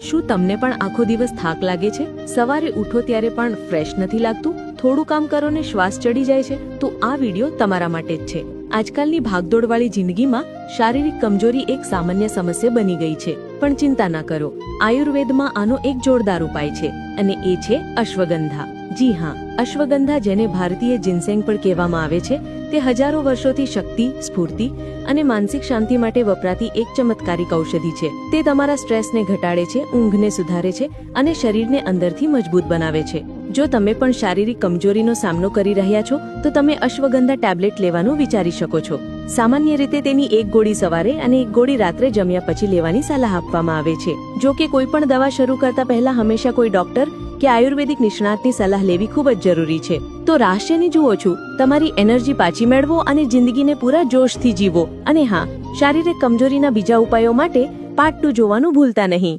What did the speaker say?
શું તમને પણ આખો દિવસ થાક લાગે છે? સવારે ઉઠો ત્યારે પણ ફ્રેશ નથી લાગતું? થોડું કામ કરો ને શ્વાસ ચડી જાય છે? તો આ વિડિયો તમારા માટે જ છે. આજકાલની ભાગદોડવાળી જિંદગીમાં શારીરિક કમજોરી એક સામાન્ય સમસ્યા બની ગઈ છે. પણ ચિંતા ન કરો, આયુર્વેદમાં આનો એક જોરદાર ઉપાય છે અને એ છે અશ્વગંધા. જી હા, અશ્વગંધા, જેને ભારતીય જિનસેંગ પણ કહેવામાં આવે છે, તે હજારો વર્ષોથી શક્તિ, સ્ફૂર્તિ અને માનસિક શાંતિ માટે વપરાતી એક ચમત્કારિક ઔષધિ છે. તે તમારા સ્ટ્રેસને ઘટાડે છે, ઊંઘને સુધારે છે અને શરીરને અંદરથી મજબૂત બનાવે છે. જો તમે પણ શારીરિક કમજોરીનો સામનો કરી રહ્યા છો તો તમે અશ્વગંધા ટેબ્લેટ લેવાનું વિચારી શકો છો. સામાન્ય રીતે તેની એક ગોળી સવારે અને એક ગોળી રાત્રે જમ્યા પછી લેવાની સલાહ આપવામાં આવે છે. જો કે કોઈ પણ દવા શરૂ કરતા પહેલા હંમેશા કોઈ ડોક્ટર કે આયુર્વેદિક નિષ્ણાતની સલાહ લેવી ખૂબ જ જરૂરી છે. તો રહસ્યને જુઓ છું, તમારી એનર્જી પાછી મેળવો અને જિંદગીને પૂરા જોશથી જીવો. અને હા, શારીરિક કમજોરીના બીજા ઉપાયો માટે પાર્ટ 2 જોવાનું ભૂલતા નહીં.